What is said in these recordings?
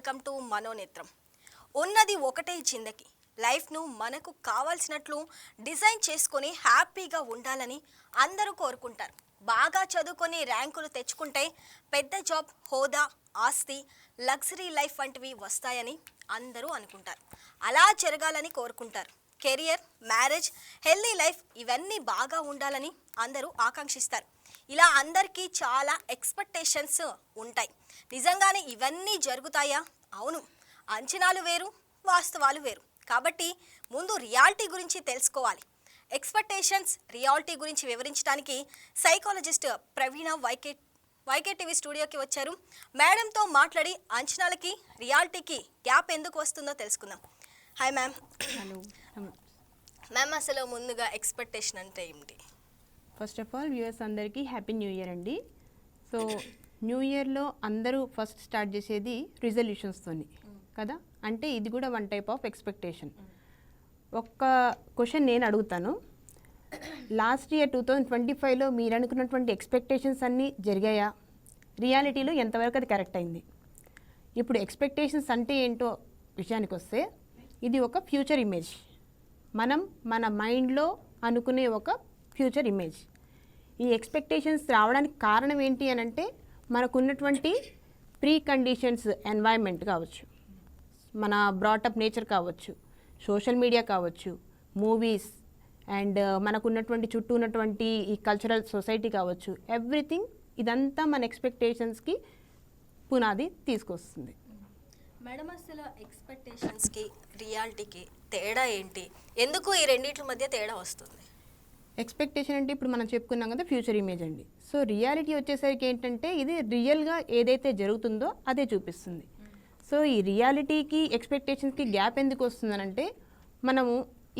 Welcome to మనోనేత్రం. ఉన్నది ఒకటే జిందకి. లైఫ్ను మనకు కావాల్సినట్లు డిజైన్ చేసుకొని హ్యాపీగా ఉండాలని అందరూ కోరుకుంటారు. బాగా చదువుకొని ర్యాంకులు తెచ్చుకుంటే పెద్ద జాబ్, హోదా, ఆస్తి, లగ్జరీ లైఫ్ వంటివి వస్తాయని అందరూ అనుకుంటారు. అలా జరగాలని కోరుకుంటారు. కెరియర్, మ్యారేజ్, హెల్దీ లైఫ్ ఇవన్నీ బాగా ఉండాలని అందరూ ఆకాంక్షిస్తారు. ఇలా అందరికీ చాలా ఎక్స్పెక్టేషన్స్ ఉంటాయి. నిజంగానే ఇవన్నీ జరుగుతాయా? అవును. అంచనాలు వేరు, వాస్తవాలు వేరు. కాబట్టి ముందు రియాలిటీ గురించి తెలుసుకోవాలి. ఎక్స్పెక్టేషన్స్, రియాలిటీ గురించి వివరించడానికి సైకాలజిస్ట్ ప్రవీణ వైకే టీవీ స్టూడియోకి వచ్చారు. మేడంతో మాట్లాడి అంచనాలకి రియాలిటీకి గ్యాప్ ఎందుకు వస్తుందో తెలుసుకుందాం. Hi ma'am. హలో మ్యామ్, అసలు ముందుగా ఎక్స్పెక్టేషన్ అంటే ఏమిటి? ఫస్ట్ ఆఫ్ ఆల్ వ్యూవర్స్ అందరికీ హ్యాపీ న్యూ ఇయర్ అండి. సో న్యూ ఇయర్లో అందరూ ఫస్ట్ స్టార్ట్ చేసేది రిజల్యూషన్స్తోని కదా, అంటే ఇది కూడా వన్ టైప్ ఆఫ్ ఎక్స్పెక్టేషన్. ఒక్క క్వశ్చన్ నేను అడుగుతాను. లాస్ట్ ఇయర్ 2025లో మీరు అనుకున్నటువంటి ఎక్స్పెక్టేషన్స్ అన్నీ జరిగాయా? రియాలిటీలో ఎంతవరకు అది కరెక్ట్ అయింది? ఇప్పుడు ఎక్స్పెక్టేషన్స్ అంటే ఏంటో విషయానికి వస్తే, ఇది ఒక ఫ్యూచర్ ఇమేజ్. మనం మన మైండ్లో అనుకునే ఒక ఫ్యూచర్ ఇమేజ్. ఈ ఎక్స్పెక్టేషన్స్ రావడానికి కారణం ఏంటి అని అంటే, మనకున్నటువంటి ప్రీ కండిషన్స్, ఎన్వైర్న్మెంట్ కావచ్చు, మన బ్రాటప్ నేచర్ కావచ్చు, సోషల్ మీడియా కావచ్చు, మూవీస్ అండ్ మనకున్నటువంటి చుట్టూ ఉన్నటువంటి ఈ కల్చరల్ సొసైటీ కావచ్చు, ఎవ్రీథింగ్ ఇదంతా మన ఎక్స్పెక్టేషన్స్కి పునాది తీసుకొస్తుంది. మేడం, అసలు ఎక్స్పెక్టేషన్స్కి రియాలిటీకి తేడా ఏంటి? ఎందుకు ఈ రెండింటి మధ్య తేడా వస్తుంది? ఎక్స్పెక్టేషన్ అంటే ఇప్పుడు మనం చెప్పుకున్నాం కదా, ఫ్యూచర్ ఇమేజ్ అండి. సో రియాలిటీ వచ్చేసరికి ఏంటంటే, ఇది రియల్గా ఏదైతే జరుగుతుందో అదే చూపిస్తుంది. సో ఈ రియాలిటీకి ఎక్స్పెక్టేషన్స్కి గ్యాప్ ఎందుకు వస్తుందనంటే, మనము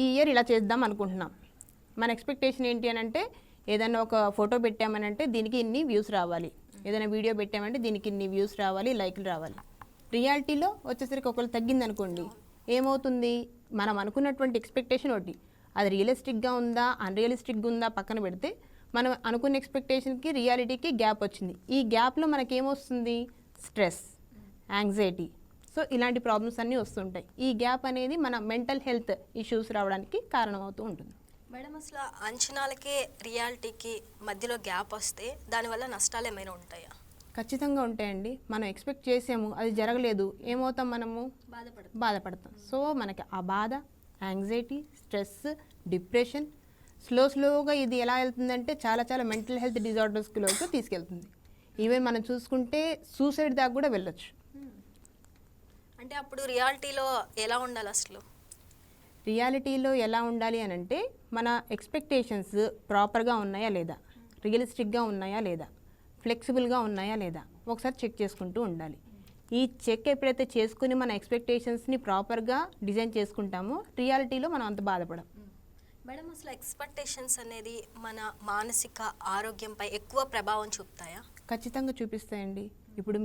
ఈ ఇయర్ ఇలా చేద్దాం అనుకుంటున్నాం. మన ఎక్స్పెక్టేషన్ ఏంటి అని అంటే, ఏదైనా ఒక ఫోటో పెట్టామనంటే దీనికి ఇన్ని వ్యూస్ రావాలి, ఏదైనా వీడియో పెట్టామంటే దీనికి ఇన్ని వ్యూస్ రావాలి, లైక్లు రావాలి. రియాలిటీలో వచ్చేసరికి ఒకళ్ళు తగ్గిందనుకోండి, ఏమవుతుంది? మనం అనుకున్నటువంటి ఎక్స్పెక్టేషన్ ఒకటి, అది రియలిస్టిక్గా ఉందా, అన్రియలిస్టిక్గా ఉందా పక్కన పెడితే, మనం అనుకున్న ఎక్స్పెక్టేషన్కి రియాలిటీకి గ్యాప్ వచ్చింది. ఈ గ్యాప్లో మనకేమొస్తుంది? Stress, anxiety. సో ఇలాంటి ప్రాబ్లమ్స్ అన్నీ వస్తుంటాయి. ఈ గ్యాప్ అనేది మన మెంటల్ హెల్త్ ఇష్యూస్ రావడానికి కారణమవుతూ ఉంటుంది. మేడం, అసలు అంచనాలకి రియాలిటీకి మధ్యలో గ్యాప్ వస్తే దానివల్ల నష్టాలు ఏమైనా ఉంటాయా? ఖచ్చితంగా ఉంటాయండి. మనం ఎక్స్పెక్ట్ చేసాము, అది జరగలేదు, ఏమవుతాం? మనము బాధపడతాం. సో మనకి ఆ బాధ, యాంగ్జైటీ, స్ట్రెస్, డిప్రెషన్, స్లోగా ఇది ఎలా వెళ్తుందంటే చాలా మెంటల్ హెల్త్ డిజార్డర్స్కి తీసుకెళ్తుంది. ఈవెన్ మనం చూసుకుంటే సూసైడ్ దాకా కూడా వెళ్ళొచ్చు. అంటే అప్పుడు రియాలిటీలో ఎలా ఉండాలి? అసలు రియాలిటీలో ఎలా ఉండాలి అని అంటే, మన ఎక్స్పెక్టేషన్స్ ప్రాపర్గా ఉన్నాయా లేదా, రియలిస్టిక్గా ఉన్నాయా లేదా, ఫ్లెక్సిబుల్గా ఉన్నాయా లేదా ఒకసారి చెక్ చేసుకుంటూ ఉండాలి. ఈ చెక్ ఎప్పుడైతే చేసుకుని మన ఎక్స్పెక్టేషన్స్ని ప్రాపర్గా డిజైన్ చేసుకుంటామో, రియాలిటీలో మనం అంత బాధపడం. మేడం, అసలు ఎక్స్పెక్టేషన్స్ అనేది మన మానసిక ఆరోగ్యంపై ఎక్కువ ప్రభావం చూపుతాయా? ఖచ్చితంగా చూపిస్తాయండి. ఇప్పుడు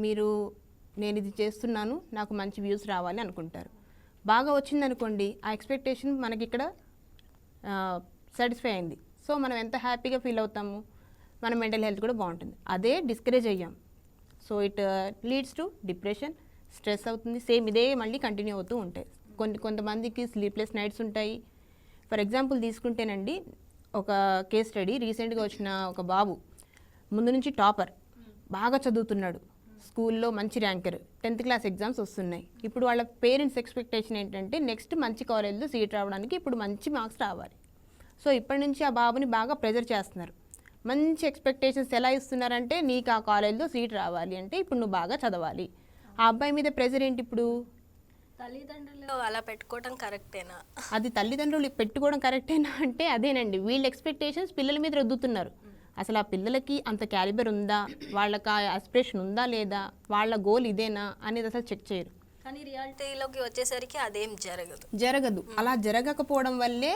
నేను ఇది చేస్తున్నాను, నాకు మంచి వ్యూస్ రావాలి అనుకుంటారు. బాగా వచ్చిందనుకోండి, ఆ ఎక్స్పెక్టేషన్ మనకి ఇక్కడ సాటిస్ఫై అయింది. సో మనం ఎంత హ్యాపీగా ఫీల్ అవుతాము, మన మెంటల్ హెల్త్ కూడా బాగుంటుంది. అదే డిస్కరేజ్ అయ్యాం, so it leads to depression, stress అవుతుంది. సేమ్ ఇదే మళ్ళీ కంటిన్యూ అవుతూ ఉంటాయి. కొంతమందికి స్లీప్లెస్ నైట్స్ ఉంటాయి. ఫర్ ఎగ్జాంపుల్ తీసుకుంటేనండి, ఒక కేస్ స్టడీ రీసెంట్గా వచ్చిన ఒక బాబు, ముందు నుంచి టాపర్, బాగా చదువుతున్నాడు, స్కూల్లో మంచి ర్యాంకర్, 10th క్లాస్ ఎగ్జామ్స్ వస్తున్నాయి. ఇప్పుడు వాళ్ళ పేరెంట్స్ ఎక్స్పెక్టేషన్ ఏంటంటే, నెక్స్ట్ మంచి కాలేజ్లో సీట్ రావడానికి ఇప్పుడు మంచి మార్క్స్ రావాలి. సో ఇప్పటి నుంచి ఆ బాబుని బాగా ప్రెజర్ చేస్తున్నారు. మంచి ఎక్స్పెక్టేషన్స్ ఎలా ఇస్తున్నారంటే, నీకు ఆ కాలేజ్లో సీట్ రావాలి అంటే ఇప్పుడు నువ్వు బాగా చదవాలి. ఆ అబ్బాయి మీద ప్రెజర్ ఏంటి? ఇప్పుడు తల్లిదండ్రులు అలా పెట్టుకోవడం కరెక్టేనా? అది తల్లిదండ్రులు పెట్టుకోవడం కరెక్టేనా అంటే అదేనండి, వీళ్ళ ఎక్స్పెక్టేషన్స్ పిల్లల మీద రుద్దుతున్నారు. అసలు ఆ పిల్లలకి అంత క్యాలిబర్ ఉందా, వాళ్ళకి ఆ ఆస్పిరేషన్ ఉందా లేదా, వాళ్ళ గోల్ ఇదేనా అనేది అసలు చెక్ చేయరు. కానీ రియాలిటీలోకి వచ్చేసరికి అదేం జరగదు. అలా జరగకపోవడం వల్లే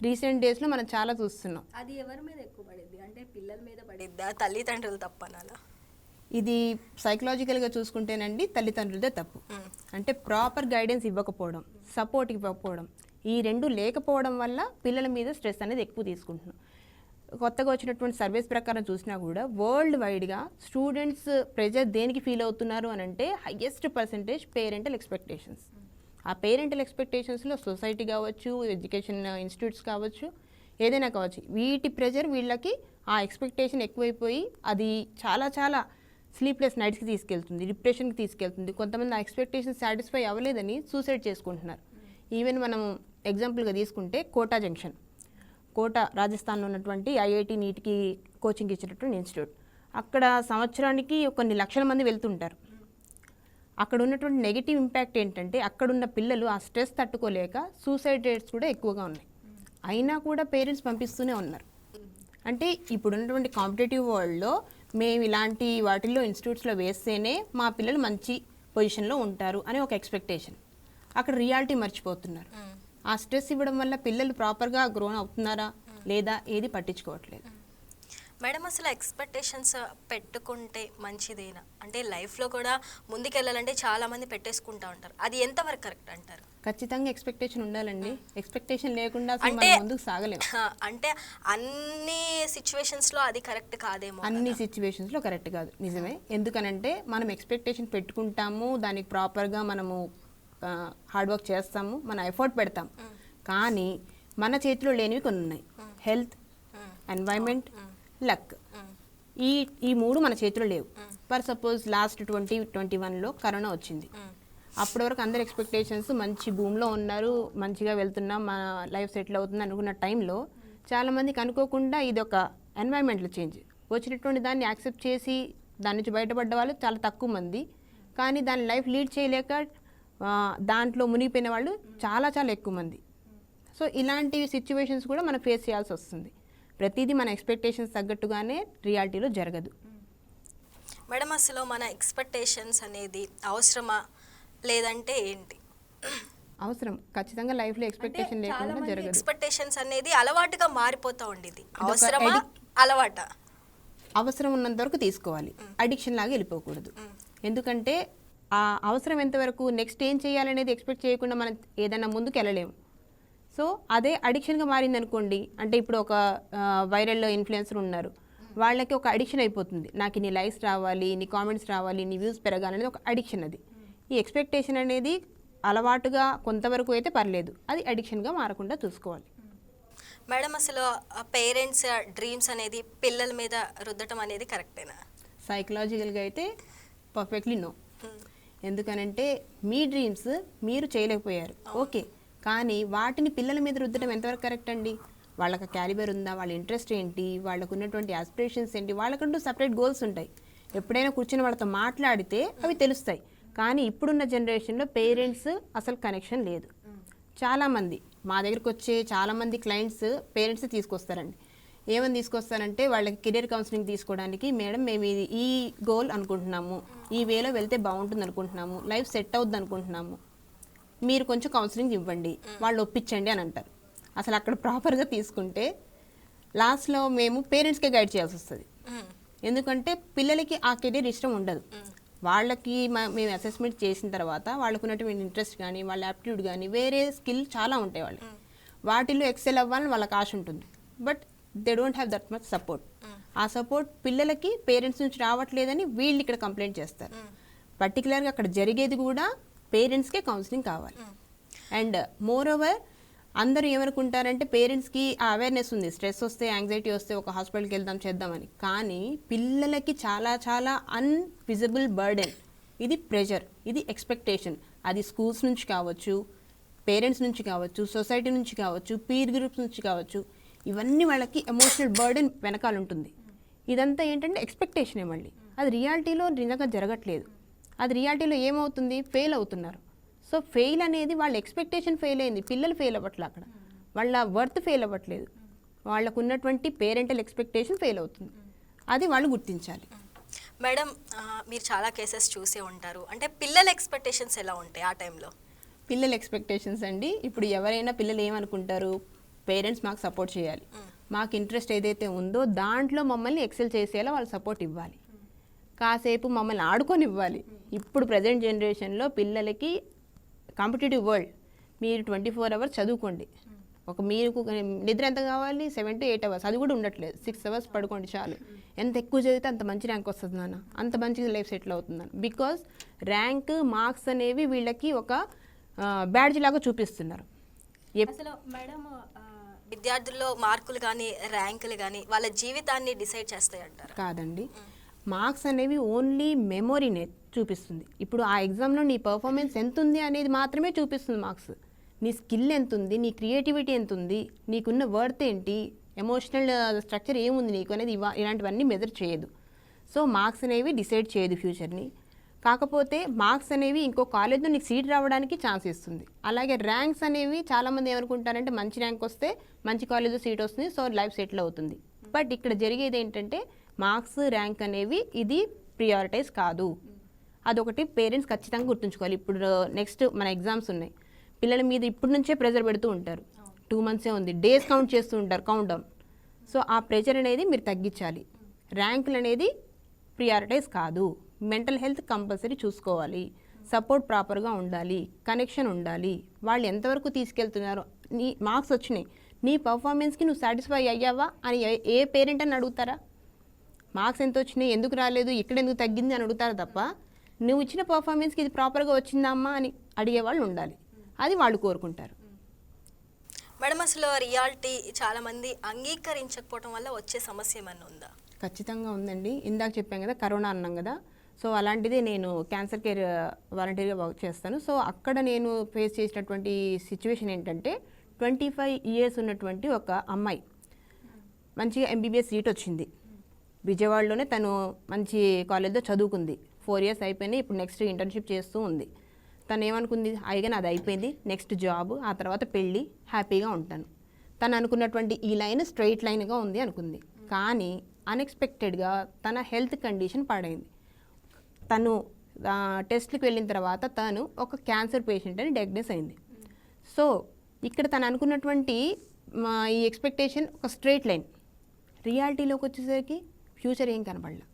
రీసెంట్ డేస్లో మనం చాలా చూస్తున్నాం. అది ఎవరి మీద ఎక్కువ పడిద్ది? అంటే పిల్లల మీద పడిద్దా, తల్లిదండ్రులు తప్పనాలా? ఇది సైకలాజికల్గా చూసుకుంటేనండి తల్లిదండ్రులదే తప్పు. అంటే ప్రాపర్ గైడెన్స్ ఇవ్వకపోవడం, సపోర్ట్ ఇవ్వకపోవడం, ఈ రెండు లేకపోవడం వల్ల పిల్లల మీద స్ట్రెస్ అనేది ఎక్కువ తీసుకుంటున్నాం. కొత్తగా వచ్చినటువంటి సర్వేస్ ప్రకారం చూసినా కూడా వరల్డ్ వైడ్గా స్టూడెంట్స్ ప్రెజర్ దేనికి ఫీల్ అవుతున్నారు అని అంటే హయ్యెస్ట్ పర్సంటేజ్ పేరెంటల్ ఎక్స్పెక్టేషన్స్. ఆ పేరెంటల్ ఎక్స్పెక్టేషన్స్లో సొసైటీ కావచ్చు, ఎడ్యుకేషన్ ఇన్స్టిట్యూట్స్ కావచ్చు, ఏదైనా కావచ్చు, వీటి ప్రెజర్ వీళ్ళకి ఆ ఎక్స్పెక్టేషన్ ఎక్కువైపోయి అది చాలా చాలా స్లీప్లెస్ నైట్స్కి తీసుకెళ్తుంది, డిప్రెషన్కి తీసుకెళ్తుంది. కొంతమంది ఆ ఎక్స్పెక్టేషన్ సాటిస్ఫై అవ్వలేదని సూసైడ్ చేసుకుంటున్నారు. ఈవెన్ మనం ఎగ్జాంపుల్గా తీసుకుంటే కోటా జంక్షన్, కోటా రాజస్థాన్లో ఉన్నటువంటి ఐఐటి నీట్కి కోచింగ్ ఇచ్చినటువంటి ఇన్స్టిట్యూట్. అక్కడ సంవత్సరానికి కొన్ని లక్షల మంది వెళ్తుంటారు. అక్కడ ఉన్నటువంటి నెగిటివ్ ఇంపాక్ట్ ఏంటంటే అక్కడున్న పిల్లలు ఆ స్ట్రెస్ తట్టుకోలేక సూసైడ్ రేట్స్ కూడా ఎక్కువగా ఉన్నాయి. అయినా కూడా పేరెంట్స్ పంపిస్తూనే ఉన్నారు. అంటే ఇప్పుడున్నటువంటి కాంపిటేటివ్ వరల్డ్లో మేము ఇలాంటి వాటిల్లో ఇన్స్టిట్యూట్స్లో వేస్తేనే మా పిల్లలు మంచి పొజిషన్లో ఉంటారు అనే ఒక ఎక్స్పెక్టేషన్. అక్కడ రియాలిటీ మర్చిపోతున్నారు. ఆ స్ట్రెస్ ఇవ్వడం వల్ల పిల్లలు ప్రాపర్గా గ్రోన్ అవుతున్నారా లేదా ఏది పట్టించుకోవట్లేదు. మేడం, అసలు ఎక్స్పెక్టేషన్స్ పెట్టుకుంటే మంచిదేనా? అంటే లైఫ్లో కూడా ముందుకెళ్ళాలంటే చాలామంది పెట్టేసుకుంటా ఉంటారు. అది ఎంతవరకు కరెక్ట్ అంటారు? ఖచ్చితంగా ఎక్స్పెక్టేషన్ ఉండాలండి. ఎక్స్పెక్టేషన్ లేకుండా అంటే ముందుకు సాగలేము. అంటే అన్ని సిచ్యువేషన్స్లో అది కరెక్ట్ కాదేమో. అన్ని సిచ్యువేషన్స్లో కరెక్ట్ కాదు, నిజమే. ఎందుకనంటే మనం ఎక్స్పెక్టేషన్ పెట్టుకుంటాము, దానికి ప్రాపర్గా మనము హార్డ్ వర్క్ చేస్తాము, మన ఎఫర్ట్ పెడతాం. కానీ మన చేతిలో లేనివి కొన్ని ఉన్నాయి. Health, environment, luck. ఈ మూడు మన చేతిలో లేవు. ఫర్ సపోజ్ లాస్ట్ 2021లో కరోనా వచ్చింది. అప్పటి వరకు అందరి ఎక్స్పెక్టేషన్స్ మంచి భూమిలో ఉన్నారు, మంచిగా వెళ్తున్నాం, మన లైఫ్ సెటిల్ అవుతుంది అనుకున్న టైంలో చాలామందికి అనుకోకుండా ఇది ఒక ఎన్వైరన్మెంటల్ చేంజ్ వచ్చినటువంటి దాన్ని యాక్సెప్ట్ చేసి దాని నుంచి బయటపడ్డ వాళ్ళు చాలా తక్కువ మంది. కానీ దాని లైఫ్ లీడ్ చేయలేక దాంట్లో మునిగిపోయిన వాళ్ళు చాలా చాలా ఎక్కువ మంది. సో ఇలాంటి సిచ్యువేషన్స్ కూడా మనం ఫేస్ చేయాల్సి వస్తుంది. ప్రతిదీ మన ఎక్స్పెక్టేషన్స్ తగ్గట్టుగానే రియాలిటీలో జరగదు. మేడం, అసలు మన ఎక్స్పెక్టేషన్స్ అనేది అవసరమా లేదంటే ఏంటి? అవసరం. ఖచ్చితంగా లైఫ్లో ఎక్స్పెక్టేషన్ లేకుండా జరగదు. ఎక్స్పెక్టేషన్స్ అనేది అలవాటుగా మారిపోతూ ఉండేది. అవసరమా అలవాట? అవసరం ఉన్నంత వరకు తీసుకోవాలి, అడిక్షన్ లాగా వెళ్ళిపోకూడదు. ఎందుకంటే ఆ అవసరం ఎంతవరకు, నెక్స్ట్ ఏం చేయాలనేది ఎక్స్పెక్ట్ చేయకుండా మనం ఏదైనా ముందుకు వెళ్ళలేము. సో అదే అడిక్షన్గా మారింది అనుకోండి, అంటే ఇప్పుడు ఒక వైరల్ ఇన్ఫ్లుయెన్సర్ ఉన్నారు, వాళ్ళకి ఒక అడిక్షన్ అయిపోతుంది. నాకు నీ లైక్స్ రావాలి, నీ కామెంట్స్ రావాలి, నీ వ్యూస్ పెరగాలనేది ఒక అడిక్షన్. అది ఈ ఎక్స్పెక్టేషన్ అనేది అలవాటుగా కొంతవరకు అయితే పర్లేదు, అది అడిక్షన్గా మారకుండా చూసుకోవాలి. మేడం, అసలు పేరెంట్స్ డ్రీమ్స్ అనేది పిల్లల మీద రుద్దటం అనేది కరెక్టేనా? సైకలాజికల్గా అయితే పర్ఫెక్ట్లీ నో. ఎందుకనంటే మీ డ్రీమ్స్ మీరు చేయలేకపోయారు, ఓకే, కానీ వాటిని పిల్లల మీద రుద్దడం ఎంతవరకు కరెక్ట్ అండి? వాళ్ళకి క్యాలిబర్ ఉందా, వాళ్ళ ఇంట్రెస్ట్ ఏంటి, వాళ్ళకు ఉన్నటువంటి ఆస్పిరేషన్స్ ఏంటి, వాళ్ళకంటూ సపరేట్ గోల్స్ ఉంటాయి. ఎప్పుడైనా కూర్చొని వాళ్ళతో మాట్లాడితే అవి తెలుస్తాయి. కానీ ఇప్పుడున్న జనరేషన్లో పేరెంట్స్ అసలు కనెక్షన్ లేదు. చాలామంది మా దగ్గరికి వచ్చే చాలామంది క్లయింట్స్ పేరెంట్స్ తీసుకొస్తారండి. ఏమని తీసుకొస్తారంటే వాళ్ళకి కెరీర్ కౌన్సిలింగ్ తీసుకోవడానికి, మేడం మేము ఈ గోల్ అనుకుంటున్నాము, ఈ వేలో వెళ్తే బాగుంటుంది అనుకుంటున్నాము, లైఫ్ సెట్ అవుద్ది అనుకుంటున్నాము, మీరు కొంచెం కౌన్సిలింగ్ ఇవ్వండి, వాళ్ళు ఒప్పించండి అని అంటారు. అసలు అక్కడ ప్రాపర్గా తీసుకుంటే లాస్ట్లో మేము పేరెంట్స్కే గైడ్ చేయాల్సి వస్తుంది. ఎందుకంటే పిల్లలకి ఆ కెరీర్ ఇష్టం ఉండదు. వాళ్ళకి మేము అసెస్మెంట్ చేసిన తర్వాత వాళ్ళకు ఉన్నటువంటి ఇంట్రెస్ట్ కానీ, వాళ్ళ యాప్టిట్యూడ్ కానీ, వేరే స్కిల్ చాలా ఉంటాయి వాళ్ళు. వాటిల్లో ఎక్సెల్ అవ్వాలని వాళ్ళకి ఆశ ఉంటుంది. But they don't have that much support. ఆ సపోర్ట్ పిల్లలకి పేరెంట్స్ నుంచి రావట్లేదని వీళ్ళు ఇక్కడ కంప్లైంట్ చేస్తారు. పర్టికులర్గా అక్కడ జరిగేది కూడా పేరెంట్స్కే కౌన్సిలింగ్ కావాలి. అండ్ మోర్ ఓవర్ అందరూ ఏమనుకుంటారంటే పేరెంట్స్కి ఆ అవేర్నెస్ ఉంది, స్ట్రెస్ వస్తే, యాంగ్జైటీ వస్తే ఒక హాస్పిటల్కి వెళ్దాం చేద్దామని. కానీ పిల్లలకి చాలా చాలా అన్విజిబుల్ బర్డెన్, ఇది ప్రెషర్, ఇది ఎక్స్పెక్టేషన్. అది స్కూల్స్ నుంచి కావచ్చు, పేరెంట్స్ నుంచి కావచ్చు, సొసైటీ నుంచి కావచ్చు, పీర్ గ్రూప్స్ నుంచి కావచ్చు. ఇవన్నీ వాళ్ళకి ఎమోషనల్ బర్డెన్ వెనకాల ఉంటుంది. ఇదంతా ఏంటంటే ఎక్స్పెక్టేషనే. మళ్ళీ అది రియాలిటీలో నిజంగా జరగట్లేదు. అది రియాలిటీలో ఏమవుతుంది, ఫెయిల్ అవుతున్నారు. సో ఫెయిల్ అనేది వాళ్ళ ఎక్స్పెక్టేషన్ ఫెయిల్ అయింది, పిల్లలు ఫెయిల్ అవ్వట్లేదు, అక్కడ వాళ్ళ వర్త్ ఫెయిల్ అవ్వట్లేదు, వాళ్ళకు ఉన్నటువంటి పేరెంటల్ ఎక్స్పెక్టేషన్ ఫెయిల్ అవుతుంది. అది వాళ్ళు గుర్తించాలి. మేడం, మీరు చాలా కేసెస్ చూసే ఉంటారు. అంటే పిల్లల ఎక్స్పెక్టేషన్స్ ఎలా ఉంటాయి ఆ టైంలో? పిల్లల ఎక్స్పెక్టేషన్స్ అండి, ఇప్పుడు ఎవరైనా పిల్లలు ఏమనుకుంటారు, పేరెంట్స్ మాకు సపోర్ట్ చేయాలి, మాకు ఇంట్రెస్ట్ ఏదైతే ఉందో దాంట్లో మమ్మల్ని ఎక్సెల్ చేసేలా వాళ్ళు సపోర్ట్ ఇవ్వాలి, కాసేపు మమ్మల్ని ఆడుకొని ఇవ్వాలి. ఇప్పుడు ప్రజెంట్ జనరేషన్లో పిల్లలకి కాంపిటేటివ్ వరల్డ్, మీరు 24 hours చదువుకోండి, మీకు నిద్ర ఎంత కావాలి 7 to 8 hours, అది కూడా ఉండట్లేదు. 6 hours పడుకోండి చాలు. ఎంత ఎక్కువ చదివితే అంత మంచి ర్యాంక్ వస్తుంది నాన్న, అంత మంచిగా లైఫ్ సెటిల్ అవుతుందని. బికాస్ ర్యాంక్ మార్క్స్ అనేవి వీళ్ళకి ఒక బ్యాడ్జ్ లాగా చూపిస్తున్నారు. అసలు మేడం విద్యార్థుల్లో మార్కులు కానీ ర్యాంకులు కానీ వాళ్ళ జీవితాన్ని డిసైడ్ చేస్తాయి అంటారు. కాదండి, మార్క్స్ అనేవి ఓన్లీ మెమొరీనే చూపిస్తుంది. ఇప్పుడు ఆ ఎగ్జామ్లో నీ పర్ఫార్మెన్స్ ఎంత ఉంది అనేది మాత్రమే చూపిస్తుంది మార్క్స్. నీ స్కిల్ ఎంత ఉంది, నీ క్రియేటివిటీ ఎంత ఉంది, నీకున్న వర్త్ ఏంటి, ఎమోషనల్ స్ట్రక్చర్ ఏముంది నీకు అనేది ఇలాంటివన్నీ మెజర్ చేయదు. సో మార్క్స్ అనేవి డిసైడ్ చేయదు ఫ్యూచర్ని. కాకపోతే మార్క్స్ అనేవి ఇంకో కాలేజ్లో నీకు సీట్ రావడానికి ఛాన్స్ ఇస్తుంది. అలాగే ర్యాంక్స్ అనేవి చాలామంది ఏమనుకుంటారంటే మంచి ర్యాంక్ వస్తే మంచి కాలేజ్లో సీట్ వస్తుంది, సో లైఫ్ సెటిల్ అవుతుంది. బట్ ఇక్కడ జరిగేది ఏంటంటే మార్క్స్ ర్యాంక్ అనేవి ఇది ప్రియారిటైజ్ కాదు. అదొకటి పేరెంట్స్ ఖచ్చితంగా గుర్తుంచుకోవాలి. ఇప్పుడు నెక్స్ట్ మన ఎగ్జామ్స్ ఉన్నాయి, పిల్లల మీద ఇప్పటి నుంచే ప్రెజర్ పెడుతూ ఉంటారు. 2 months ఉంది, డేస్ కౌంట్ చేస్తూ ఉంటారు, కౌంట్ డౌన్. సో ఆ ప్రెజర్ అనేది మీరు తగ్గించాలి. ర్యాంకులు అనేది ప్రియారిటైజ్ కాదు. మెంటల్ హెల్త్ కంపల్సరీ చూసుకోవాలి, సపోర్ట్ ప్రాపర్గా ఉండాలి, కనెక్షన్ ఉండాలి. వాళ్ళు ఎంతవరకు తీసుకెళ్తున్నారు, నీ మార్క్స్ వచ్చినాయి, నీ పర్ఫార్మెన్స్కి నువ్వు సాటిస్ఫై అయ్యావా అని ఏ పేరెంట్ అని అడుగుతారా? మార్క్స్ ఎంత వచ్చినాయి, ఎందుకు రాలేదు, ఇక్కడ ఎందుకు తగ్గింది అని అడుగుతారు తప్ప నువ్వు ఇచ్చిన పర్ఫార్మెన్స్కి ఇది ప్రాపర్గా వచ్చిందా అమ్మా అని అడిగేవాళ్ళు ఉండాలి. అది వాళ్ళు కోరుకుంటారు. మేడం అసలు రియాలిటీ చాలా మంది అంగీకరించకపోవడం వల్ల వచ్చే సమస్య ఏమన్నా ఉందా? ఖచ్చితంగా ఉందండి. ఇందాక చెప్పాం కదా, కరోనా అన్నాం కదా. సో అలాంటిదే నేను క్యాన్సర్ కేర్ వాలంటీర్గా వర్క్ చేస్తాను. సో అక్కడ నేను ఫేస్ చేసినటువంటి సిచ్యువేషన్ ఏంటంటే 25 years ఉన్నటువంటి ఒక అమ్మాయి మంచిగా ఎంబీబీఎస్ సీట్ వచ్చింది. విజయవాడలోనే తను మంచి కాలేజ్లో చదువుకుంది. 4 years అయిపోయినాయి, ఇప్పుడు నెక్స్ట్ ఇంటర్న్షిప్ చేస్తూ ఉంది. తను ఏమనుకుంది, అయిగా అది అయిపోయింది, నెక్స్ట్ జాబ్, ఆ తర్వాత పెళ్ళి, హ్యాపీగా ఉంటాను. తను అనుకున్నటువంటి ఈ లైన్ స్ట్రైట్ లైన్గా ఉంది అనుకుంది. కానీ అన్ఎక్స్పెక్టెడ్గా తన హెల్త్ కండిషన్ పాడైంది. తను టెస్ట్కి వెళ్ళిన తర్వాత తను ఒక క్యాన్సర్ పేషెంట్ అని డయాగ్నోస్ అయింది. సో ఇక్కడ తను అనుకున్నటువంటి ఈ ఎక్స్పెక్టేషన్ ఒక స్ట్రైట్ లైన్, రియాలిటీలోకి వచ్చేసరికి ఫ్యూచర్ ఏం కనపడలే.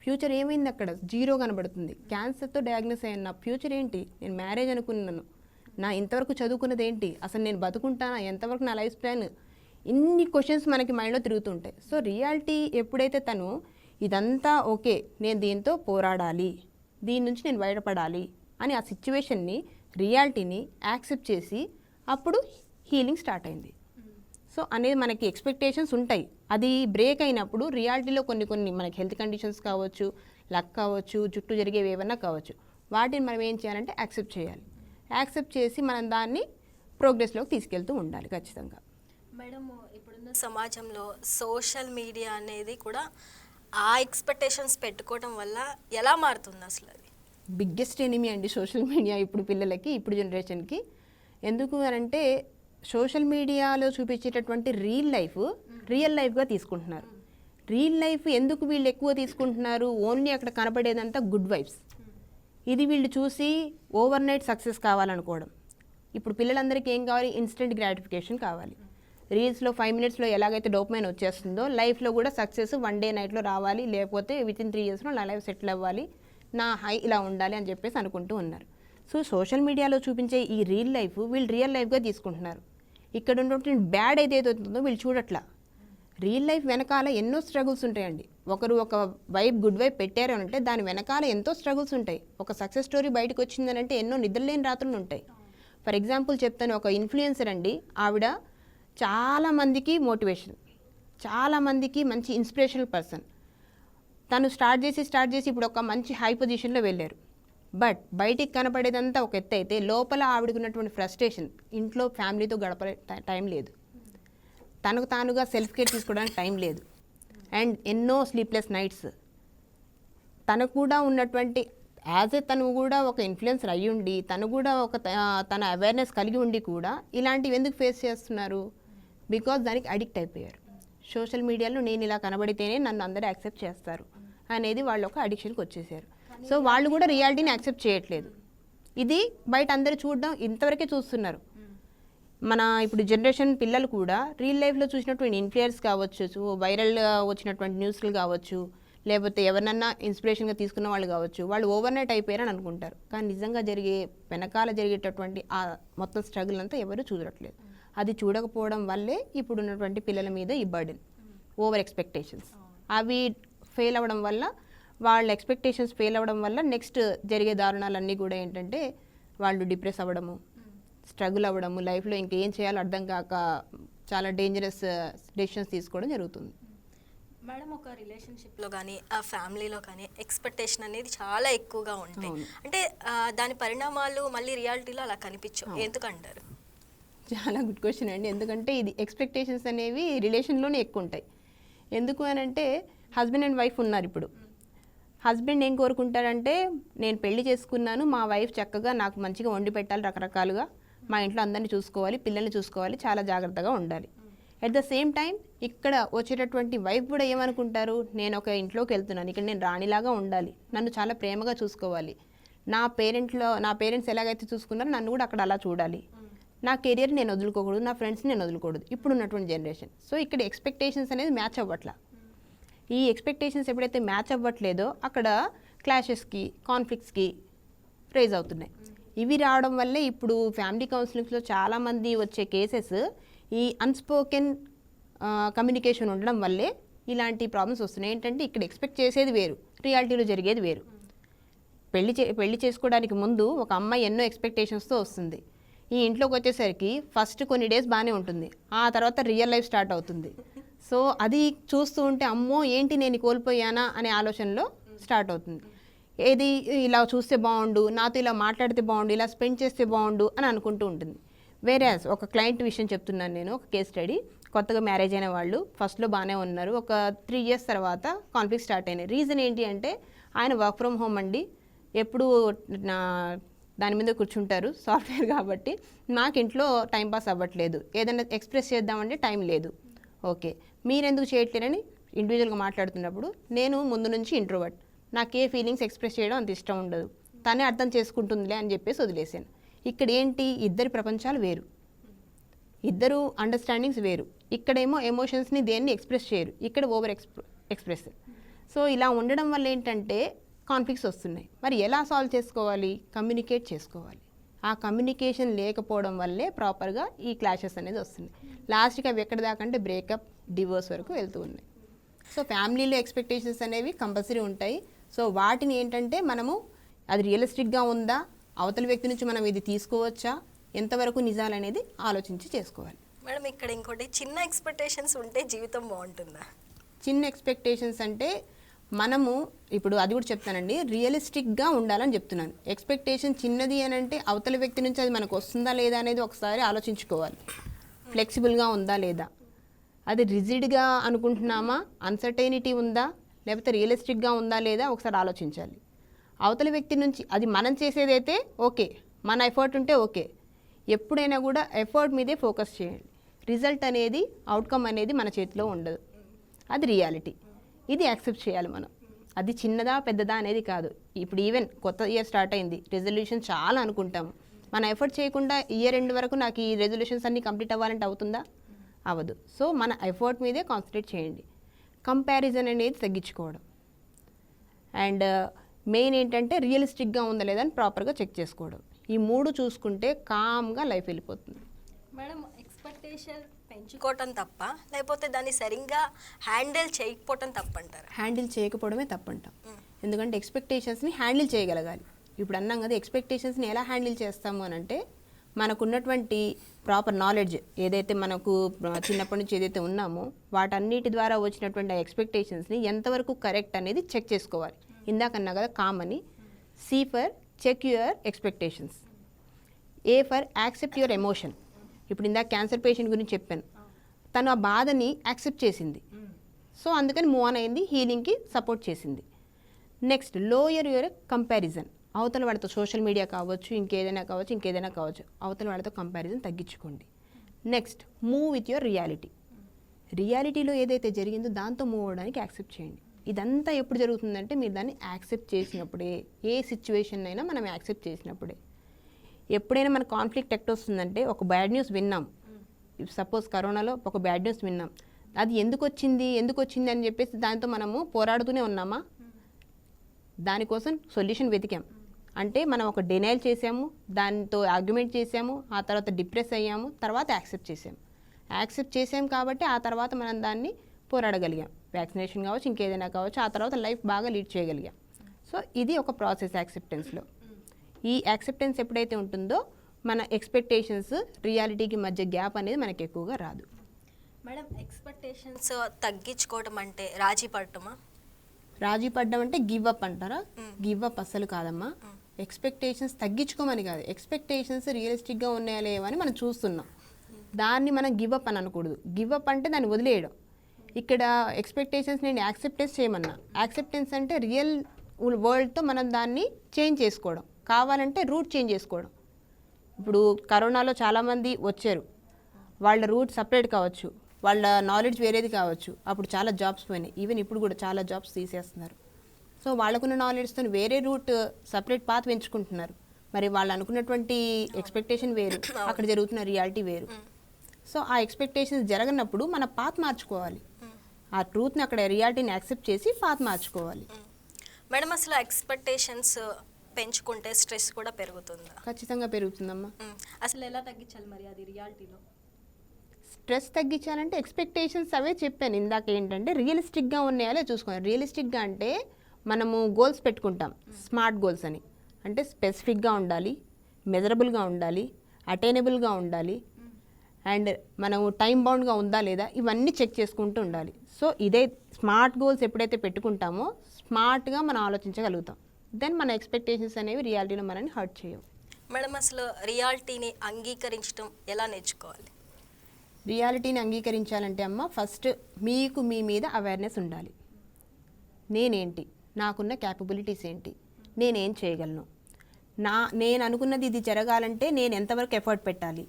ఫ్యూచర్ ఏమైంది, అక్కడ జీరో కనబడుతుంది. క్యాన్సర్తో డయాగ్నోస్ అయిన నా ఫ్యూచర్ ఏంటి, నేను మ్యారేజ్ అనుకున్నాను, నా ఇంతవరకు చదువుకున్నది ఏంటి, అసలు నేను బతుకుంటానా, ఎంతవరకు నా లైఫ్ స్పాన్, ఇన్ని క్వశ్చన్స్ మనకి మైండ్లో తిరుగుతుంటాయి. సో రియాలిటీ ఎప్పుడైతే తను ఇదంతా ఓకే, నేను దీంతో పోరాడాలి, దీని నుంచి నేను బయటపడాలి అని ఆ సిచ్యువేషన్ని, రియాలిటీని యాక్సెప్ట్ చేసి అప్పుడు హీలింగ్ స్టార్ట్ అయింది. సో అనేది మనకి ఎక్స్పెక్టేషన్స్ ఉంటాయి, అది బ్రేక్ అయినప్పుడు రియాలిటీలో కొన్ని మనకి హెల్త్ కండిషన్స్ కావచ్చు, లక్ కావచ్చు, చుట్టూ జరిగేవి ఏమన్నా కావచ్చు, వాటిని మనం ఏం చేయాలంటే యాక్సెప్ట్ చేయాలి. యాక్సెప్ట్ చేసి మనం దాన్ని ప్రోగ్రెస్లోకి తీసుకెళ్తూ ఉండాలి ఖచ్చితంగా. మేడం ఇప్పుడున్న సమాజంలో సోషల్ మీడియా అనేది కూడా ఆ ఎక్స్పెక్టేషన్స్ పెట్టుకోవడం వల్ల ఎలా మారుతుంది అసలు? అది బిగ్గెస్ట్ ఎనిమీ అండి సోషల్ మీడియా ఇప్పుడు పిల్లలకి, ఇప్పుడు జనరేషన్కి. ఎందుకు అంటే సోషల్ మీడియాలో చూపించేటటువంటి రియల్ లైఫ్గా తీసుకుంటున్నారు. రియల్ లైఫ్ ఎందుకు వీళ్ళు ఎక్కువ తీసుకుంటున్నారు, ఓన్లీ అక్కడ కనపడేదంతా గుడ్ వైబ్స్. ఇది వీళ్ళు చూసి ఓవర్ నైట్ సక్సెస్ కావాలనుకోవడం. ఇప్పుడు పిల్లలందరికీ ఏం కావాలి, ఇన్స్టెంట్ గ్రాటిఫికేషన్ కావాలి. రీల్స్లో 5 minutesలో ఎలాగైతే డోపమైన్ వచ్చేస్తుందో లైఫ్లో కూడా సక్సెస్ 1 day నైట్లో రావాలి, లేకపోతే వితిన్ 3 yearsలో నా లైఫ్ సెటిల్ అవ్వాలి, నా హై ఇలా ఉండాలి అని చెప్పేసి అనుకుంటూ ఉన్నారు. సో సోషల్ మీడియాలో చూపించే ఈ లైఫ్ వీళ్ళు రియల్ లైఫ్గా తీసుకుంటున్నారు. ఇక్కడ ఉన్నటువంటి బ్యాడ్ ఏదైతే ఉంటుందో వీళ్ళు చూడట్లా. రియల్ లైఫ్ వెనకాల ఎన్నో స్ట్రగుల్స్ ఉంటాయండి. ఒకరు ఒక గుడ్ వైబ్ పెట్టారు అంటే దాని వెనకాల ఎంతో స్ట్రగుల్స్ ఉంటాయి. ఒక సక్సెస్ స్టోరీ బయటకు వచ్చిందని అంటే ఎన్నో నిద్రలేని రాత్రులు ఉంటాయి. ఫర్ ఎగ్జాంపుల్ చెప్తాను, ఒక ఇన్ఫ్లుయెన్సర్ అండి, ఆవిడ చాలామందికి మోటివేషన్, చాలామందికి మంచి ఇన్స్పిరేషనల్ పర్సన్. తను స్టార్ట్ చేసి ఇప్పుడు ఒక మంచి హై పొజిషన్లో వెళ్ళారు. బట్ బయటికి కనపడేదంతా ఒక ఎత్తు అయితే లోపల ఆవిడకి ఉన్నటువంటి ఫ్రస్ట్రేషన్, ఇంట్లో ఫ్యామిలీతో గడపే టైం లేదు, తనకు తానుగా సెల్ఫ్ కేర్ తీసుకోవడానికి టైం లేదు, అండ్ ఎన్నో స్లీప్లెస్ నైట్స్. తనకు కూడా ఉన్నటువంటి తను కూడా ఒక ఇన్ఫ్లుయెన్సర్ అయ్యి ఉండి, తను కూడా ఒక తన అవేర్నెస్ కలిగి ఉండి కూడా ఇలాంటివి ఎందుకు ఫేస్ చేస్తున్నారు? బికాజ్ దానికి అడిక్ట్ అయిపోయారు. సోషల్ మీడియాలో నేను ఇలా కనబడితేనే నన్ను అందరూ యాక్సెప్ట్ చేస్తారు అనేది వాళ్ళు ఒక అడిక్షన్కి వచ్చేసారు. సో వాళ్ళు కూడా రియాలిటీని యాక్సెప్ట్ చేయట్లేదు. ఇది బయట అందరూ చూడడం ఇంతవరకే చూస్తున్నారు. మన ఇప్పుడు జనరేషన్ పిల్లలు కూడా రియల్ లైఫ్లో చూసినటువంటి ఇన్ఫ్లుయెన్స్ కావచ్చు, వైరల్ వచ్చినటువంటి న్యూస్లు కావచ్చు, లేకపోతే ఎవరినన్నా ఇన్స్పిరేషన్గా తీసుకున్న వాళ్ళు కావచ్చు, వాళ్ళు ఓవర్ నైట్ అయిపోయారని అనుకుంటారు. కానీ నిజంగా వెనకాల జరిగేటటువంటి ఆ మొత్తం స్ట్రగుల్ అంతా ఎవరు చూడట్లేదు. అది చూడకపోవడం వల్లే ఇప్పుడు ఉన్నటువంటి పిల్లల మీద ఈ బర్డెన్, ఓవర్ ఎక్స్పెక్టేషన్స్. అవి ఫెయిల్ అవ్వడం వల్ల, వాళ్ళ ఎక్స్పెక్టేషన్స్ ఫెయిల్ అవ్వడం వల్ల నెక్స్ట్ జరిగే దారుణాలన్నీ కూడా ఏంటంటే వాళ్ళు డిప్రెస్ అవ్వడము, స్ట్రగుల్ అవ్వడము, లైఫ్లో ఇంకేం చేయాలో అర్థం కాక చాలా డేంజరస్ డెసిషన్స్ తీసుకోవడం జరుగుతుంది. మేడం, ఒక రిలేషన్షిప్లో కానీ ఆ ఫ్యామిలీలో కానీ ఎక్స్పెక్టేషన్ అనేది చాలా ఎక్కువగా ఉంటాయి. అంటే దాని పరిణామాలు మళ్ళీ రియాలిటీలో అలా కనిపించవు, ఎందుకంటారు? చాలా గుడ్ క్వశ్చన్ అండి. ఎందుకంటే ఇది ఎక్స్పెక్టేషన్స్ అనేవి రిలేషన్లోనే ఎక్కువ ఉంటాయి. ఎందుకు అని అంటే హస్బెండ్ అండ్ వైఫ్ ఉన్నారు. ఇప్పుడు హస్బెండ్ ఏం కోరుకుంటారంటే, నేను పెళ్లి చేసుకున్నాను, మా వైఫ్ చక్కగా నాకు మంచిగా వండి పెట్టాలి, రకరకాలుగా మా ఇంట్లో అందరినీ చూసుకోవాలి, పిల్లల్ని చూసుకోవాలి, చాలా జాగ్రత్తగా ఉండాలి. ఎట్ ద సేమ్ టైం ఇక్కడ వచ్చేటటువంటి వైఫ్ కూడా ఏమనుకుంటారు, నేను ఒక ఇంట్లోకి వెళ్తున్నాను, ఇక్కడ నేను రాణిలాగా ఉండాలి, నన్ను చాలా ప్రేమగా చూసుకోవాలి, నా పేరెంట్స్ ఎలాగైతే చూసుకున్నారో నన్ను కూడా అక్కడ అలా చూడాలి, నా కెరియర్ నేను వదులుకోకూడదు, నా ఫ్రెండ్స్ని నేను వదులుకోకూడదు, ఇప్పుడు ఉన్నటువంటి జనరేషన్. సో ఇక్కడ ఎక్స్పెక్టేషన్స్ అనేది మ్యాచ్ అవ్వట్లా. ఈ ఎక్స్పెక్టేషన్స్ ఎప్పుడైతే మ్యాచ్ అవ్వట్లేదో అక్కడ క్లాషెస్కి, కాన్ఫ్లిక్ట్స్కి రైజ్ అవుతున్నాయి. ఇవి రావడం వల్లే ఇప్పుడు ఫ్యామిలీ కౌన్సిలింగ్స్లో చాలామంది వచ్చే కేసెస్ ఈ అన్స్పోకెన్ కమ్యూనికేషన్ ఉండడం వల్లే ఇలాంటి ప్రాబ్లమ్స్ వస్తున్నాయి. ఏంటంటే ఇక్కడ ఎక్స్పెక్ట్ చేసేది వేరు, రియాలిటీలో జరిగేది వేరు. పెళ్లి చేసుకోవడానికి ముందు ఒక అమ్మాయి ఎన్నో ఎక్స్పెక్టేషన్స్తో వస్తుంది. ఈ ఇంట్లోకి వచ్చేసరికి ఫస్ట్ కొన్ని డేస్ బాగానే ఉంటుంది, ఆ తర్వాత రియల్ లైఫ్ స్టార్ట్ అవుతుంది. సో అది చూస్తూ ఉంటే అమ్మో ఏంటి నేను కోల్పోయానా అనే ఆలోచనలో స్టార్ట్ అవుతుంది. ఏది ఇలా చూస్తే బాగుండు, నాతో ఇలా మాట్లాడితే బాగుండు, ఇలా స్పెండ్ చేస్తే బాగుండు అని అనుకుంటూ ఉంటుంది. వేరే ఒక క్లయింట్ విషయం చెప్తున్నాను నేను, ఒక కేస్ స్టడీ. కొత్తగా మ్యారేజ్ అయిన వాళ్ళు ఫస్ట్లో బాగానే ఉన్నారు, ఒక 3 years తర్వాత కాన్ఫ్లిక్ట్ స్టార్ట్ అయినాయి. రీజన్ ఏంటి అంటే ఆయన వర్క్ ఫ్రమ్ హోమ్ అండి, ఎప్పుడు దాని మీద కూర్చుంటారు, సాఫ్ట్వేర్ కాబట్టి నాకు ఇంట్లో టైంపాస్ అవ్వట్లేదు, ఏదైనా ఎక్స్ప్రెస్ చేద్దామంటే టైం లేదు. ఓకే, మీరెందుకు చేయట్లేరని ఇండివిజువల్గా మాట్లాడుతున్నప్పుడు నేను ముందు నుంచి ఇంట్రోవర్ట్, నాకు ఏ ఫీలింగ్స్ ఎక్స్ప్రెస్ చేయడం అంత ఇష్టం ఉండదు, తనే అర్థం చేసుకుంటుందిలే అని చెప్పేసి వదిలేసాను. ఇక్కడ ఏంటి, ఇద్దరి ప్రపంచాలు వేరు, ఇద్దరు అండర్స్టాండింగ్స్ వేరు. ఇక్కడేమో ఎమోషన్స్ని దేన్ని ఎక్స్ప్రెస్ చేయరు, ఇక్కడ ఓవర్ ఎక్స్ప్రెస్. సో ఇలా ఉండడం వల్ల ఏంటంటే కాన్ఫ్లిక్ట్స్ వస్తున్నాయి. మరి ఎలా సాల్వ్ చేసుకోవాలి? కమ్యూనికేట్ చేసుకోవాలి. ఆ కమ్యూనికేషన్ లేకపోవడం వల్లే ప్రాపర్గా ఈ క్లాషెస్ అనేది వస్తున్నాయి. లాస్ట్కి అవి ఎక్కడ దాకా అంటే బ్రేకప్, డివోర్స్ వరకు వెళ్తూ ఉన్నాయి. సో ఫ్యామిలీలో ఎక్స్పెక్టేషన్స్ అనేవి కంపల్సరీ ఉంటాయి. సో వాటిని ఏంటంటే మనము అది రియలిస్టిక్గా ఉందా, అవతల వ్యక్తి నుంచి మనం ఇది తీసుకోవచ్చా, ఎంతవరకు నిజాలనేది ఆలోచించి చేసుకోవాలి. మేడం, ఇక్కడ ఇంకోటి, చిన్న ఎక్స్పెక్టేషన్స్ ఉంటే జీవితం బాగుంటుందా? చిన్న ఎక్స్పెక్టేషన్స్ అంటే మనము ఇప్పుడు అది కూడా చెప్తానండి, రియలిస్టిక్గా ఉండాలని చెప్తున్నాను. ఎక్స్పెక్టేషన్ చిన్నది అని అంటే అవతల వ్యక్తి నుంచి అది మనకు వస్తుందా లేదా అనేది ఒకసారి ఆలోచించుకోవాలి. ఫ్లెక్సిబుల్గా ఉందా లేదా, అది రిజిడ్గా అనుకుంటున్నామా, అన్సర్టైనిటీ ఉందా, లేకపోతే రియలిస్టిక్గా ఉందా లేదా ఒకసారి ఆలోచించాలి. అవతల వ్యక్తి నుంచి అది మనం చేసేదైతే ఓకే, మన ఎఫర్ట్ ఉంటే ఓకే. ఎప్పుడైనా కూడా ఎఫర్ట్ మీదే ఫోకస్ చేయండి. రిజల్ట్ అనేది, అవుట్కమ్ అనేది మన చేతిలో ఉండదు, అది రియాలిటీ. ఇది యాక్సెప్ట్ చేయాలి మనం. అది చిన్నదా పెద్దదా అనేది కాదు. ఇప్పుడు ఈవెన్ కొత్త ఇయర్ స్టార్ట్ అయింది, రెజల్యూషన్ చాలా అనుకుంటాము, మన ఎఫర్ట్ చేయకుండా ఇయర్ ఎండ్ వరకు నాకు ఈ రెజల్యూషన్స్ అన్నీ కంప్లీట్ అవ్వాలంటే అవుతుందా? అవ్వదు. సో మన ఎఫర్ట్ మీదే కాన్సన్ట్రేట్ చేయండి. కంపారిజన్ అనేది తగ్గించుకోవడం, అండ్ మెయిన్ ఏంటంటే రియలిస్టిక్గా ఉందా లేదా అని ప్రాపర్గా చెక్ చేసుకోవడం. ఈ 3 చూసుకుంటే కామ్గా లైఫ్ వెళ్ళిపోతుంది. మేడం, ఎక్స్పెక్టేషన్ పెంచుకోవటం తప్ప, లేకపోతే దాన్ని సరిగ్గా హ్యాండిల్ చేయకపోవటం తప్పంటారా? హ్యాండిల్ చేయకపోవడమే తప్పంటాం. ఎందుకంటే ఎక్స్పెక్టేషన్స్ని హ్యాండిల్ చేయగలగాలి. ఇప్పుడు అన్నాం కదా, ఎక్స్పెక్టేషన్స్ని ఎలా హ్యాండిల్ చేస్తాము అని అంటే మనకున్నటువంటి ప్రాపర్ నాలెడ్జ్ ఏదైతే మనకు చిన్నప్పటి నుంచి ఏదైతే ఉన్నామో వాటన్నిటి ద్వారా వచ్చినటువంటి ఆ ఎక్స్పెక్టేషన్స్ని ఎంతవరకు కరెక్ట్ అనేది చెక్ చేసుకోవాలి. ఇందాకన్నా కదా కామ్ అని. C for check your expectations, A for accept your emotion. ఇప్పుడు ఇందాక క్యాన్సర్ పేషెంట్ గురించి చెప్పాను, తను ఆ బాధని యాక్సెప్ట్ చేసింది, సో అందుకని మూవ్ ఆన్ అయింది, హీలింగ్కి సపోర్ట్ చేసింది. Next, lower your comparison. అవతల వాళ్ళతో సోషల్ మీడియా కావచ్చు, ఇంకేదైనా కావచ్చు, అవతల వాళ్ళతో కంపారిజన్ తగ్గించుకోండి. Next, move with your reality. రియాలిటీలో ఏదైతే జరిగిందో దాంతో మూవ్ అవ్వడానికి యాక్సెప్ట్ చేయండి. ఇదంతా ఎప్పుడు జరుగుతుందంటే మీరు దాన్ని యాక్సెప్ట్ చేసినప్పుడే, ఏ సిచ్యువేషన్ అయినా మనం యాక్సెప్ట్ చేసినప్పుడే. ఎప్పుడైనా మన కాన్ఫ్లిక్ట్ ఎక్కడ వస్తుందంటే, ఒక బ్యాడ్ న్యూస్ విన్నాం, సపోజ్ కరోనాలో ఒక బ్యాడ్ న్యూస్ విన్నాం, అది ఎందుకు వచ్చింది అని చెప్పేసి దాంతో మనము పోరాడుతూనే ఉన్నామా? దానికోసం సొల్యూషన్ వెతికాం, అంటే మనం ఒక డినైల్ చేసాము, దాంతో ఆర్గ్యుమెంట్ చేసాము, ఆ తర్వాత డిప్రెస్ అయ్యాము, తర్వాత యాక్సెప్ట్ చేసాం కాబట్టి ఆ తర్వాత మనం దాన్ని పోరాడగలిగాం. వ్యాక్సినేషన్ కావచ్చు, ఇంకేదైనా కావచ్చు, ఆ తర్వాత లైఫ్ బాగా లీడ్ చేయగలిగాం. సో ఇది ఒక ప్రాసెస్ యాక్సెప్టెన్స్లో. ఈ యాక్సెప్టెన్స్ ఎప్పుడైతే ఉంటుందో మన ఎక్స్పెక్టేషన్స్ రియాలిటీకి మధ్య గ్యాప్ అనేది మనకి ఎక్కువగా రాదు. మేడం, ఎక్స్పెక్టేషన్స్ తగ్గించుకోవడం అంటే రాజీ పడటమా? రాజీ పడ్డం అంటే గివ్ అప్ అంటారా? గివ్ అప్ అస్సలు కాదమ్మా. ఎక్స్పెక్టేషన్స్ తగ్గించుకోమని కాదు, ఎక్స్పెక్టేషన్స్ రియలిస్టిక్గా ఉన్నాయా లేవా అని మనం చూస్తున్నాం. దాన్ని మనం గివ్ అప్ అని అనకూడదు. గివ్ అప్ అంటే దాన్ని వదిలేయడం. ఇక్కడ ఎక్స్పెక్టేషన్స్ నేను యాక్సెప్టెన్స్ చేయమన్నా. యాక్సెప్టెన్స్ అంటే రియల్ వరల్డ్తో మనం దాన్ని చేంజ్ చేసుకోవడం, కావాలంటే రూట్ చేంజ్ చేసుకోవడం. ఇప్పుడు కరోనాలో చాలామంది వచ్చారు, వాళ్ళ రూట్ సపరేట్ కావచ్చు, వాళ్ళ నాలెడ్జ్ వేరేది కావచ్చు, అప్పుడు చాలా జాబ్స్ పోయినాయి. ఈవెన్ ఇప్పుడు కూడా చాలా జాబ్స్ తీసేస్తున్నారు. సో వాళ్ళకున్న నాలెడ్జ్తో వేరే రూట్ సపరేట్ పాత్ పెంచుకుంటున్నారు. మరి వాళ్ళు అనుకున్నటువంటి ఎక్స్పెక్టేషన్ వేరు, అక్కడ జరుగుతున్న రియాలిటీ వేరు. సో ఆ ఎక్స్పెక్టేషన్స్ జరగనప్పుడు మన పాత్ మార్చుకోవాలి. ఆ ట్రూత్ని అక్కడ రియాలిటీని యాక్సెప్ట్ చేసి పాత్ మార్చుకోవాలి. మేడం, అసలు ఎక్స్పెక్టేషన్స్ పెంచుకుంటే స్ట్రెస్ కూడా పెరుగుతుందా? ఖచ్చితంగా పెరుగుతుందమ్మా. అసలు ఎలా తగ్గించాలి మరి అది రియాలిటీలో? స్ట్రెస్ తగ్గించాలంటే ఎక్స్పెక్టేషన్స్ అవే చెప్పాను ఇందాక, ఏంటంటే రియలిస్టిక్గా ఉన్నాయో చూసుకోవాలి. రియలిస్టిక్గా అంటే మనము గోల్స్ పెట్టుకుంటాం, స్మార్ట్ గోల్స్ అని. అంటే స్పెసిఫిక్గా ఉండాలి, మెజరబుల్గా ఉండాలి, అటైనబుల్గా ఉండాలి, అండ్ మనము టైం బౌండ్గా ఉందా లేదా, ఇవన్నీ చెక్ చేసుకుంటూ ఉండాలి. సో ఇదే స్మార్ట్ గోల్స్ ఎప్పుడైతే పెట్టుకుంటామో స్మార్ట్గా మనం ఆలోచించగలుగుతాం. దెన్ మన ఎక్స్పెక్టేషన్స్ అనేవి రియాలిటీలో మనల్ని హర్ట్ చేయవు. మేడం, అసలు రియాలిటీని అంగీకరించడం ఎలా నేర్చుకోవాలి? రియాలిటీని అంగీకరించాలంటే అమ్మ, ఫస్ట్ మీకు మీ మీద అవేర్నెస్ ఉండాలి. నేనేంటి, నాకున్న క్యాపబిలిటీస్ ఏంటి, నేనేం చేయగలను, నేను అనుకున్నది ఇది జరగాలంటే నేను ఎంతవరకు ఎఫర్ట్ పెట్టాలి,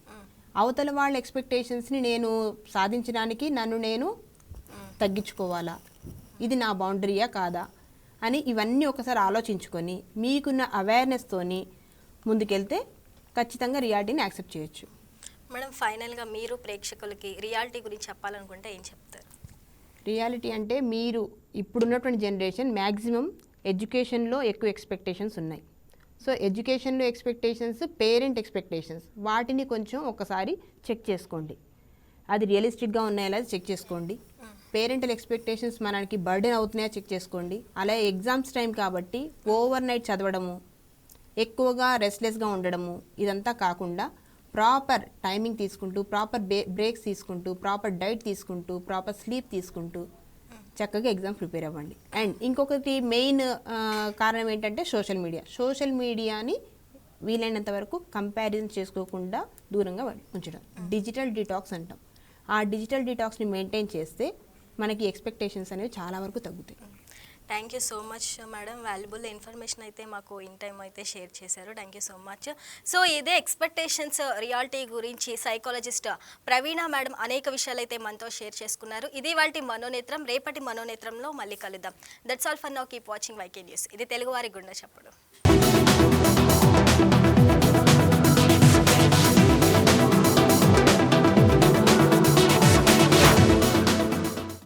అవతల వాళ్ళ ఎక్స్పెక్టేషన్స్ని నేను సాధించడానికి నన్ను నేను తగ్గించుకోవాలా, ఇది నా బౌండరీయా కాదా అని ఇవన్నీ ఒకసారి ఆలోచించుకొని మీకున్న అవేర్నెస్తోని ముందుకెళ్తే ఖచ్చితంగా రియాలిటీని యాక్సెప్ట్ చేయొచ్చు. మేడం, ఫైనల్గా మీరు ప్రేక్షకులకి రియాలిటీ గురించి చెప్పాలనుకుంటే ఏం చెప్తారు? రియాలిటీ అంటే మీరు ఇప్పుడున్నటువంటి జనరేషన్ మ్యాక్సిమం ఎడ్యుకేషన్లో ఎక్కువ ఎక్స్పెక్టేషన్స్ ఉన్నాయి. సో ఎడ్యుకేషన్లో ఎక్స్పెక్టేషన్స్, పేరెంట్ ఎక్స్పెక్టేషన్స్, వాటిని కొంచెం ఒకసారి చెక్ చేసుకోండి. అది రియలిస్టిక్గా ఉన్నాయా లేదా చెక్ చేసుకోండి. పేరెంటల్ ఎక్స్పెక్టేషన్స్ మనకి బర్డెన్ అవుతున్నాయా చెక్ చేసుకోండి. అలాగే ఎగ్జామ్స్ టైం కాబట్టి ఓవర్ నైట్ చదవడము, ఎక్కువగా రెస్ట్లెస్గా ఉండడము, ఇదంతా కాకుండా ప్రాపర్ టైమింగ్ తీసుకుంటూ, ప్రాపర్ బ్రేక్స్ తీసుకుంటూ, ప్రాపర్ డైట్ తీసుకుంటూ, ప్రాపర్ స్లీప్ తీసుకుంటూ చక్కగా ఎగ్జామ్ ప్రిపేర్ అవ్వండి. అండ్ ఇంకొకటి మెయిన్ కారణం ఏంటంటే సోషల్ మీడియాని వీలైనంత వరకు కంపారిజన్ చేసుకోకుండా దూరంగా ఉంచడం. డిజిటల్ డిటాక్స్ అంటాం. ఆ డిజిటల్ డిటాక్స్ని మెయింటైన్ చేస్తే మనకి ఎక్స్పెక్టేషన్స్ అనేవి చాలా వరకు తగ్గుతాయి. Thank you so much madam, valuable information అయితే మాకు ఇన్ టైం అయితే షేర్ చేశారు. Thank you so much. So ఇదే ఎక్స్పెక్టేషన్స్ రియాలిటీ గురించి సైకాలజిస్ట్ ప్రవీణ మేడం అనేక విషయాలు అయితే మనతో షేర్ చేసుకున్నారు. ఇది వాటి మనోనేత్రం. రేపటి మనోనేత్రంలో మళ్ళీ కలుద్దాం. That's all for now. Keep watching YK news. ఇది తెలుగువారి గుండె చప్పుడు.